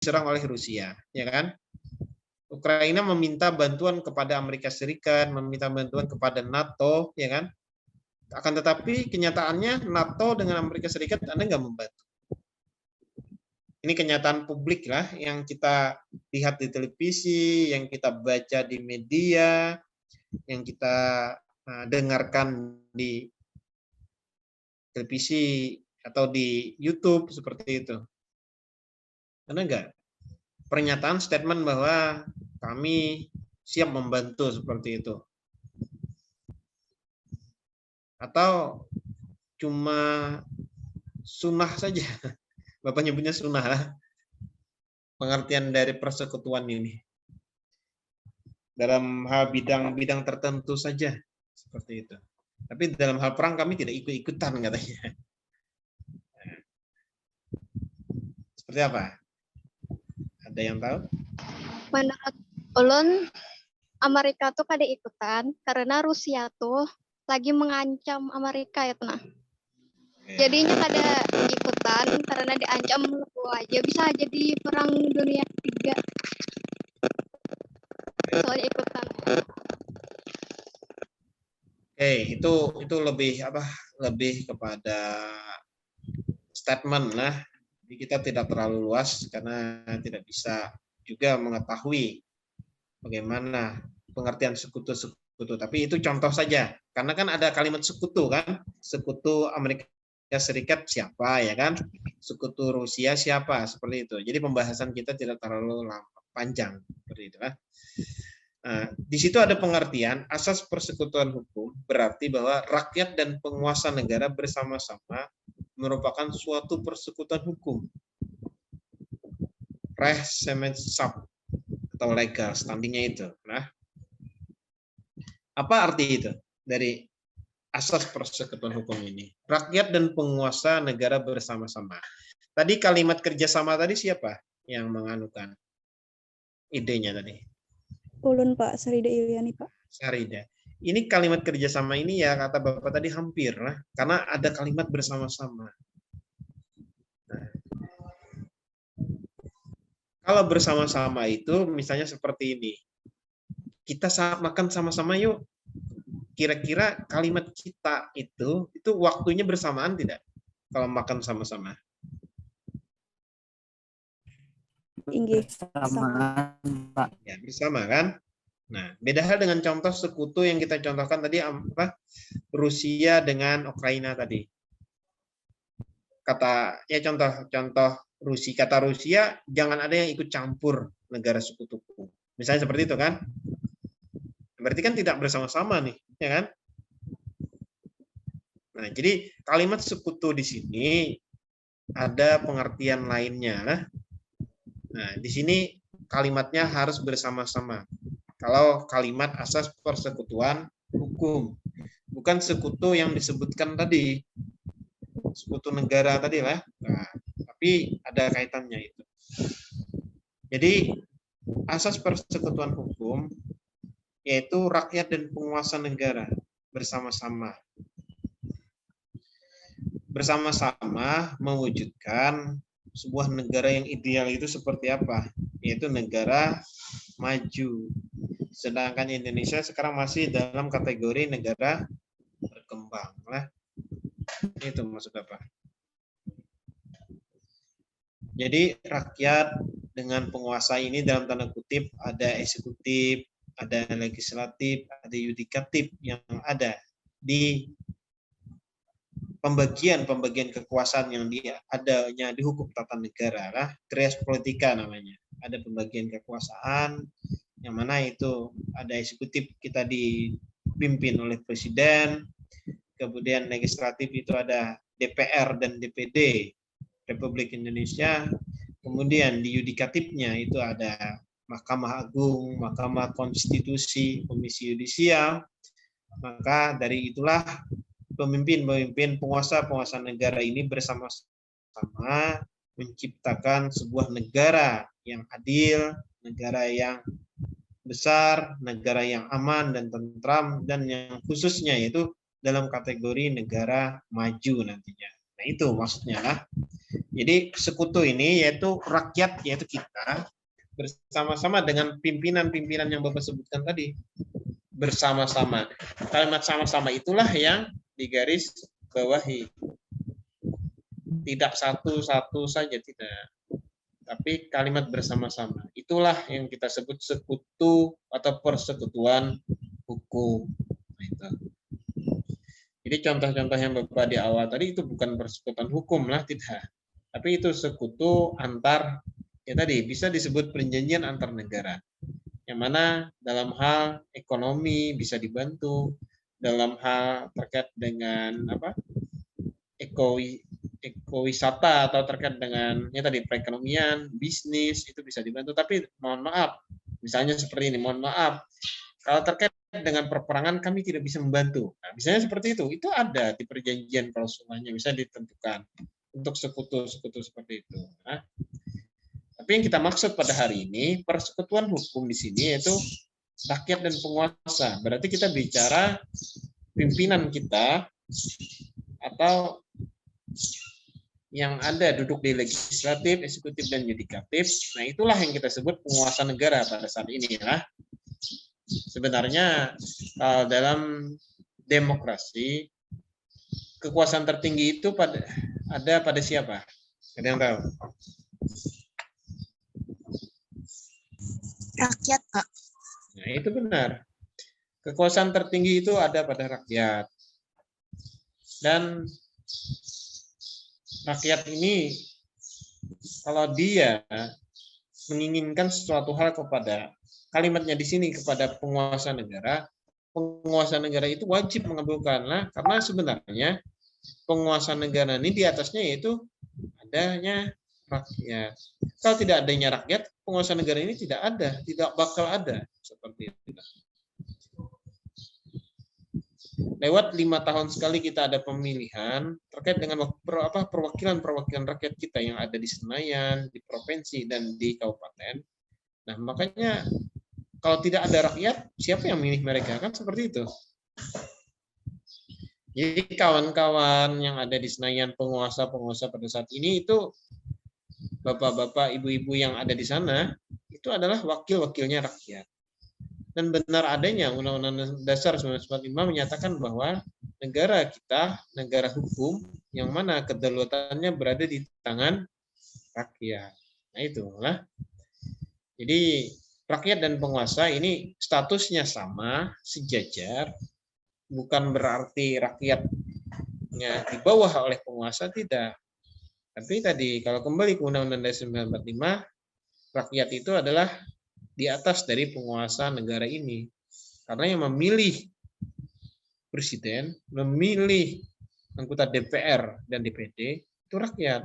diserang oleh Rusia, ya kan? Ukraina meminta bantuan kepada Amerika Serikat, meminta bantuan kepada NATO, ya kan? Akan tetapi kenyataannya NATO dengan Amerika Serikat Anda nggak membantu. Ini kenyataan publik lah yang kita lihat di televisi, yang kita baca di media, yang kita dengarkan di televisi atau di YouTube seperti itu. Ada nggak pernyataan statement bahwa kami siap membantu seperti itu? Atau cuma sunnah saja? Bapak nyebutnya sunnah lah. Pengertian dari persekutuan ini. Dalam hal bidang-bidang tertentu saja. Seperti itu. Tapi dalam hal perang kami tidak ikut-ikutan katanya. Seperti apa? Ada yang tahu? Menurut ulun, Amerika tuh kada ikutan karena Rusia tuh lagi mengancam Amerika ya tenang. Jadinya kada ikutan karena diancam aja bisa jadi perang dunia ketiga. Soalnya ikutan. Oke, itu lebih apa? Lebih kepada statement lah. Jadi kita tidak terlalu luas karena tidak bisa juga mengetahui bagaimana pengertian sekutu-sekutu. Tapi itu contoh saja. Karena kan ada kalimat sekutu kan? Sekutu Amerika Serikat siapa ya kan? Sekutu Rusia siapa? Seperti itu. Jadi pembahasan kita tidak terlalu panjang seperti itu kan. Nah, di situ ada pengertian asas persekutuan hukum berarti bahwa rakyat dan penguasa negara bersama-sama merupakan suatu persekutuan hukum. Res semen sub atau legal standingnya itu. Nah, apa arti itu dari asas persekutuan hukum ini? Rakyat dan penguasa negara bersama-sama. Tadi kalimat kerjasama tadi siapa yang menganukan idenya tadi? Ulun Pak, Sarida Iliani Pak. Sarida. Ini kalimat kerjasama ini ya kata Bapak tadi hampir lah, karena ada kalimat bersama-sama. Nah, kalau bersama-sama itu misalnya seperti ini, kita makan sama-sama yuk. Kira-kira kalimat kita itu waktunya bersamaan tidak? Kalau makan sama-sama. Inggih. Sama, Pak. Ya, bersama kan? Nah, beda hal dengan contoh sekutu yang kita contohkan tadi apa? Rusia dengan Ukraina tadi. Kata ya contoh Rusia, kata Rusia jangan ada yang ikut campur negara sekutuku. Misalnya seperti itu kan? Berarti kan tidak bersama-sama nih, ya kan? Nah, jadi kalimat sekutu di sini ada pengertian lainnya. Nah, di sini kalimatnya harus bersama-sama. Kalau kalimat asas persekutuan hukum, bukan sekutu yang disebutkan tadi, sekutu negara tadi lah. Nah, tapi ada kaitannya itu. Jadi asas persekutuan hukum yaitu rakyat dan penguasa negara bersama-sama. Bersama-sama mewujudkan sebuah negara yang ideal itu seperti apa? Yaitu negara maju. Sedangkan Indonesia sekarang masih dalam kategori negara berkembang lah. Itu maksud apa? Jadi rakyat dengan penguasa ini dalam tanda kutip ada eksekutif, ada legislatif, ada yudikatif yang ada di pembagian kekuasaan yang adanya di hukum tata negara lah, res politika namanya. Ada pembagian kekuasaan yang mana itu ada eksekutif kita dipimpin oleh presiden, kemudian legislatif itu ada DPR dan DPD Republik Indonesia, kemudian di yudikatifnya itu ada Mahkamah Agung, Mahkamah Konstitusi, Komisi Yudisial. Maka dari itulah pemimpin penguasa negara ini bersama-sama menciptakan sebuah negara yang adil, negara yang besar, negara yang aman dan tentram, dan yang khususnya yaitu dalam kategori negara maju nantinya. Nah, itu maksudnya lah. Jadi sekutu ini yaitu rakyat, yaitu kita bersama-sama dengan pimpinan-pimpinan yang Bapak sebutkan tadi. Bersama-sama. Kalimat sama-sama itulah yang digaris bawahi. Tidak satu-satu saja, tidak. Tapi kalimat bersama-sama. Itulah yang kita sebut sekutu atau persekutuan hukum. Nah, itu. Jadi contoh-contoh yang Bapak di awal tadi itu bukan persekutuan hukum lah, tidak. Tapi itu sekutu antar, ya tadi bisa disebut perjanjian antar negara. Yang mana dalam hal ekonomi bisa dibantu, dalam hal terkait dengan ekowisata atau terkait dengan ya tadi perekonomian, bisnis itu bisa dibantu. Tapi mohon maaf, misalnya seperti ini, mohon maaf, kalau terkait dengan perperangan kami tidak bisa membantu. Nah, misalnya seperti itu ada di perjanjian klausulanya bisa ditentukan untuk sekutu-sekutu seperti itu. Nah, tapi yang kita maksud pada hari ini persekutuan hukum di sini yaitu rakyat dan penguasa. Berarti kita bicara pimpinan kita atau yang ada duduk di legislatif, eksekutif, dan yudikatif. Nah, itulah yang kita sebut penguasa negara pada saat ini. Nah, sebenarnya dalam demokrasi kekuasaan tertinggi itu ada pada siapa? Ada yang tahu? Rakyat, Pak. Nah, itu benar. Kekuasaan tertinggi itu ada pada rakyat. Dan rakyat ini kalau dia menginginkan sesuatu hal kepada kalimatnya di sini kepada penguasa negara itu wajib mengabulkanlah karena sebenarnya penguasa negara ini di atasnya yaitu adanya rakyat. Kalau tidak adanya rakyat, penguasa negara ini tidak ada, tidak bakal ada seperti itu. Lewat 5 tahun sekali kita ada pemilihan terkait dengan perwakilan rakyat kita yang ada di Senayan, di provinsi dan di kabupaten. Nah, makanya kalau tidak ada rakyat, siapa yang memilih mereka? Kan seperti itu. Jadi kawan-kawan yang ada di Senayan, penguasa-penguasa pada saat ini itu bapak-bapak, ibu-ibu yang ada di sana itu adalah wakil-wakilnya rakyat. Dan benar adanya Undang-Undang Dasar 1945 menyatakan bahwa negara kita, negara hukum, yang mana kedaulatannya berada di tangan rakyat. Nah, itulah. Jadi rakyat dan penguasa ini statusnya sama, sejajar, bukan berarti rakyatnya di bawah oleh penguasa, tidak. Tapi tadi kalau kembali ke Undang-Undang Dasar 1945, rakyat itu adalah di atas dari penguasa negara ini. Karena yang memilih presiden, memilih anggota DPR dan DPD itu rakyat.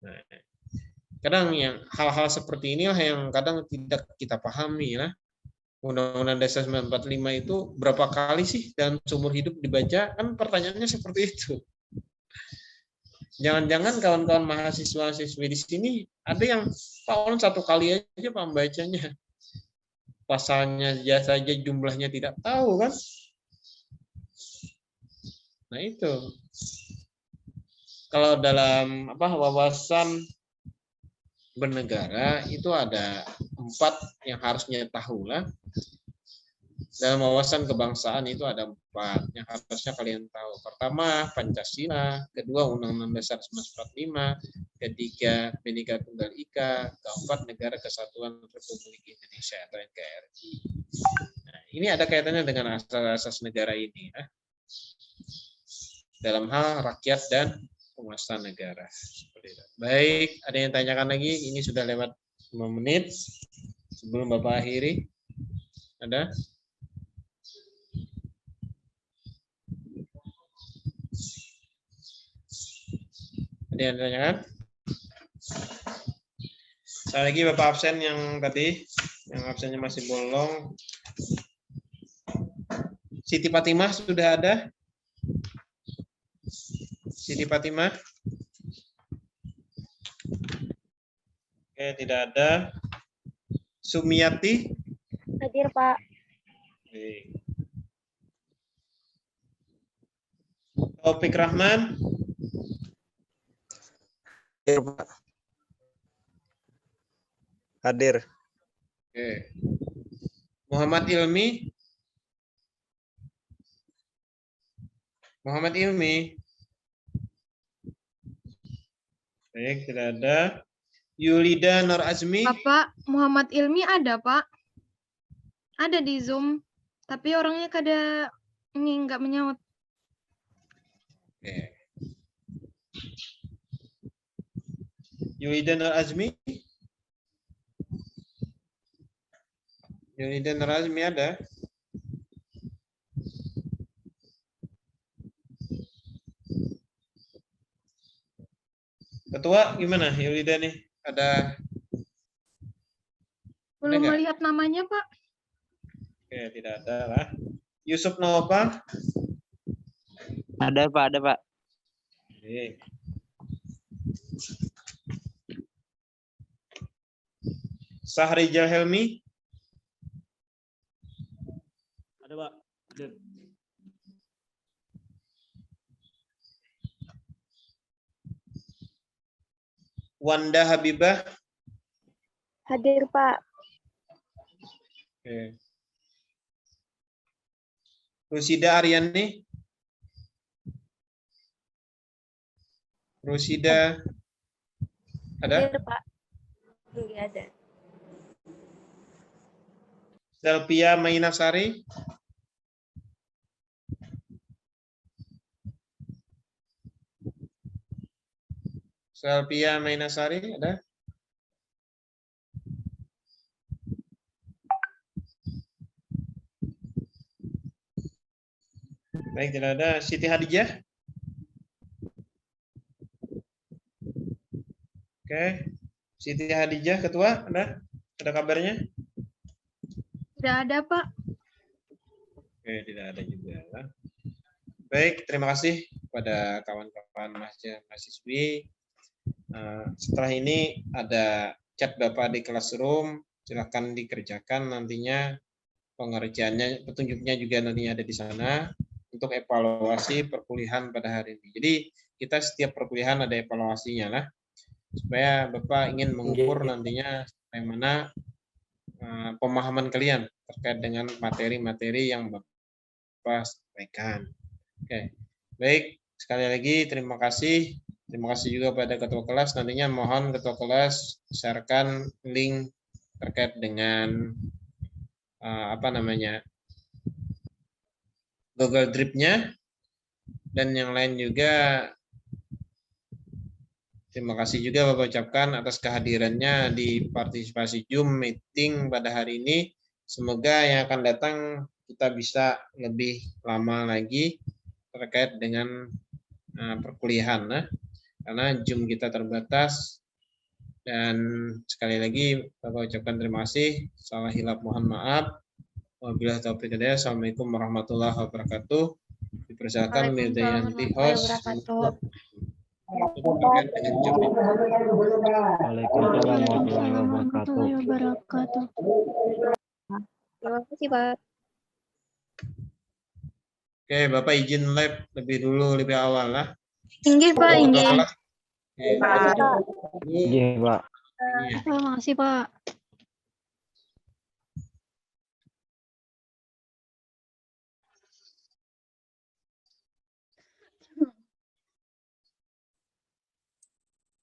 Nah, kadang yang hal-hal seperti inilah yang kadang tidak kita pahami lah. Undang-Undang Dasar 1945 itu berapa kali sih dalam seumur hidup dibaca? Kan pertanyaannya seperti itu. Jangan-jangan kawan-kawan mahasiswa-siswi di sini ada yang tahun 1 kali aja pembacanya. Pasalnya saja jumlahnya tidak tahu kan? Nah, itu. Kalau dalam wawasan bernegara itu ada 4 yang harusnya tahu lah. Dalam wawasan kebangsaan itu ada 4 yang harusnya kalian tahu. Pertama, Pancasila. Kedua, Undang-Undang Dasar 1945. Ketiga, Bhinneka Tunggal Ika. Keempat, Negara Kesatuan Republik Indonesia atau NKRI. Nah, ini ada kaitannya dengan asas-asas negara ini. Dalam hal rakyat dan penguasa negara. Baik, ada yang tanyakan lagi? Ini sudah lewat 5 menit. Sebelum Bapak akhiri. Ada? Ada yang ditanyakan? Sekali lagi Bapak absen yang tadi, yang absennya masih bolong. Siti Fatimah sudah ada? Siti Fatimah? Oke, tidak ada. Sumiati? Hadir, Pak. Oke. Taufik Rahman? Pak. Hadir. Oke. Muhammad Ilmi. Muhammad Ilmi. Baik, tidak ada. Yulida Nur Azmi. Bapak Muhammad Ilmi ada, Pak. Ada di Zoom, tapi orangnya kada ini nggak menyaut. Oke. Yulida Nur Azmi. Yulida Nur Azmi ada. Ketua gimana Yulida nih? Ada Belum nggak? melihat namanya, Pak. Oke, tidak ada lah. Yusuf Nawapa. Ada Pak, ada Pak. Oke. Sahrijal Helmi. Ada Pak. Ada. Wanda Habibah. Hadir, Pak. Oke. Rusida Aryani. Rusida. Ada? Hadir, Pak. Enggak ada. Delpia Mainasari. Delpia Mainasari ada? Baik, tidak ada. Siti Hadijah. Oke. Siti Hadijah, Ketua, ada? Ada kabarnya? Tidak ada, Pak. Oke, tidak ada juga. Baik, terima kasih kepada kawan-kawan mahasiswi. Setelah ini ada chat Bapak di Classroom, silakan dikerjakan nantinya pengerjaannya, petunjuknya juga nantinya ada di sana untuk evaluasi perkuliahan pada hari ini. Jadi kita setiap perkuliahan ada evaluasinya lah, supaya Bapak ingin mengukur nantinya bagaimana pemahaman kalian terkait dengan materi-materi yang Bapak sampaikan. Oke, baik, sekali lagi terima kasih. Terima kasih juga pada ketua kelas. Nantinya mohon ketua kelas sharekan link terkait dengan Google Drive-nya dan yang lain juga. Terima kasih juga Bapak ucapkan atas kehadirannya di partisipasi Zoom meeting pada hari ini. Semoga yang akan datang kita bisa lebih lama lagi terkait dengan perkuliahan, karena Zoom kita terbatas. Dan sekali lagi Bapak ucapkan terima kasih. Salah hilaf mohon maaf. Wabillahi taufiq hidayah. Assalamualaikum warahmatullahi wabarakatuh. Dipersilakan Mirdayanti host. Waalaikumsalam warahmatullahi wabarakatuh. Terima kasih, Pak. Oke, Bapak izin live lebih awal lah. Inggih, Pak, inggih. Oke. Iya, Pak. Terima kasih, Pak.